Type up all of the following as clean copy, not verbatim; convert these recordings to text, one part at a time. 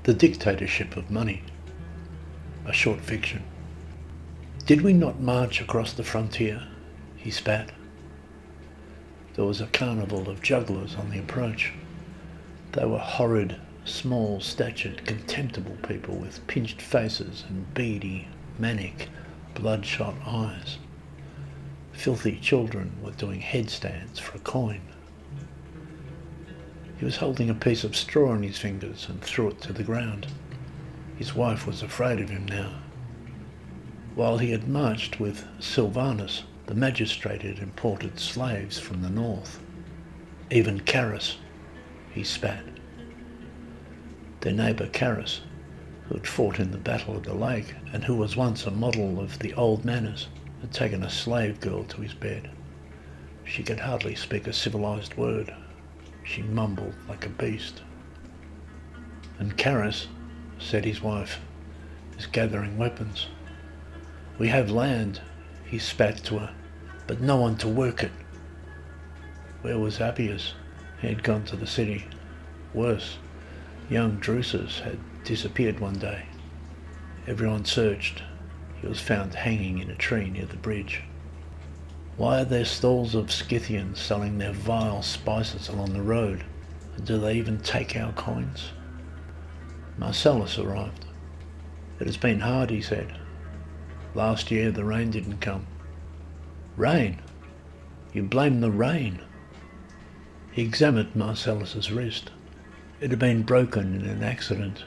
The Dictatorship of Money, a short fiction. Did we not march across the frontier? He spat. There was a carnival of jugglers on the approach. They were horrid, small-statured, contemptible people with pinched faces and beady, manic, bloodshot eyes. Filthy children were doing headstands for a coin. He was holding a piece of straw in his fingers and threw it to the ground. His wife was afraid of him now. While he had marched with Sylvanus, the magistrate had imported slaves from the north. Even Carus, he spat. Their neighbour Carus, who had fought in the Battle of the Lake and who was once a model of the old manners, had taken a slave girl to his bed. She could hardly speak a civilised word. She mumbled like a beast. And Carus, said his wife, is gathering weapons. We have land, he spat to her, but no one to work it. Where was Appius? He had gone to the city. Worse, young Drusus had disappeared one day. Everyone searched. He was found hanging in a tree near the bridge. Why are there stalls of Scythians selling their vile spices along the road? And do they even take our coins? Marcellus arrived. It has been hard, he said. Last year the rain didn't come. Rain? You blame the rain? He examined Marcellus's wrist. It had been broken in an accident.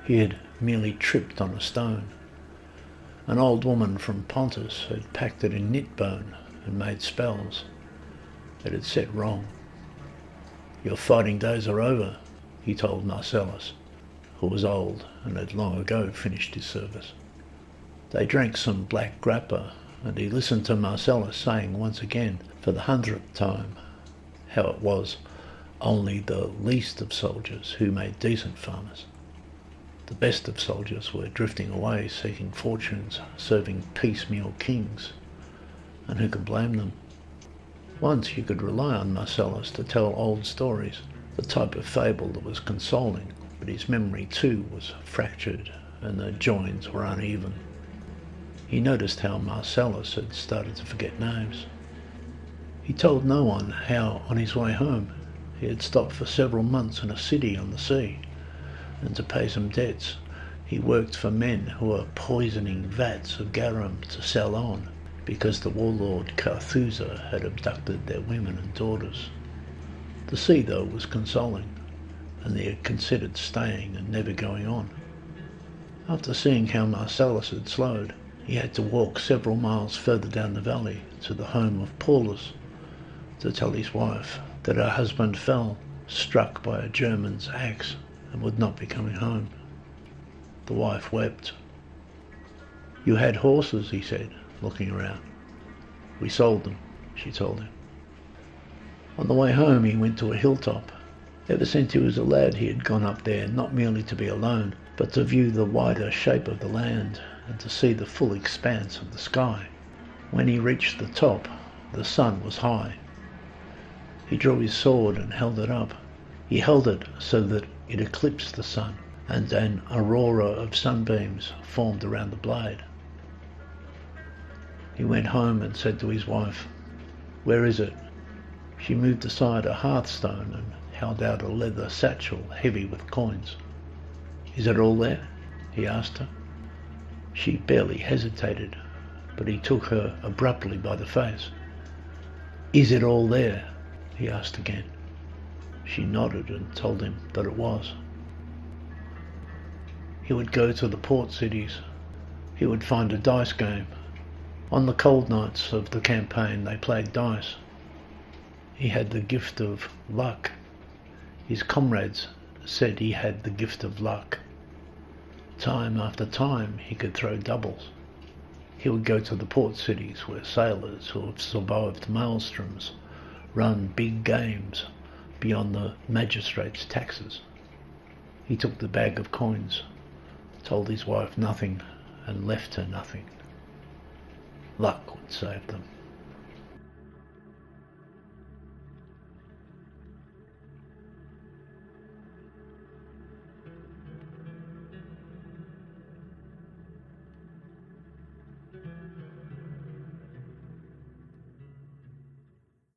He had merely tripped on a stone. An old woman from Pontus had packed it in knit bone and made spells. It had set wrong. Your fighting days are over, he told Marcellus, who was old and had long ago finished his service. They drank some black grappa, and he listened to Marcellus saying once again, for the 100th time, how it was only the least of soldiers who made decent farmers. The best of soldiers were drifting away, seeking fortunes, serving piecemeal kings. And who could blame them? Once you could rely on Marcellus to tell old stories, the type of fable that was consoling, but his memory too was fractured and the joins were uneven. He noticed how Marcellus had started to forget names. He told no one how, on his way home, he had stopped for several months in a city on the sea, and to pay some debts, he worked for men who were poisoning vats of garum to sell on, because the warlord Carthuza had abducted their women and daughters. The sea, though, was consoling, and they had considered staying and never going on. After seeing how Marcellus had slowed, he had to walk several miles further down the valley to the home of Paulus to tell his wife that her husband fell, struck by a German's axe, and would not be coming home. The wife wept. You had horses, he said, looking around. We sold them, she told him. On the way home he went to a hilltop. Ever since he was a lad he had gone up there not merely to be alone, but to view the wider shape of the land and to see the full expanse of the sky. When he reached the top, the sun was high. He drew his sword and held it up. He held it so that it eclipsed the sun, and an aurora of sunbeams formed around the blade. He went home and said to his wife, Where is it? She moved aside a hearthstone and held out a leather satchel heavy with coins. Is it all there? He asked her. She barely hesitated, but he took her abruptly by the face. Is it all there? He asked again. She nodded and told him that it was. He would go to the port cities. He would find a dice game. On the cold nights of the campaign they played dice. He had the gift of luck. His comrades said he had the gift of luck. Time after time he could throw doubles. He would go to the port cities where sailors who have survived maelstroms run big games beyond the magistrate's taxes. He took the bag of coins, told his wife nothing, and left her nothing. Luck would save them.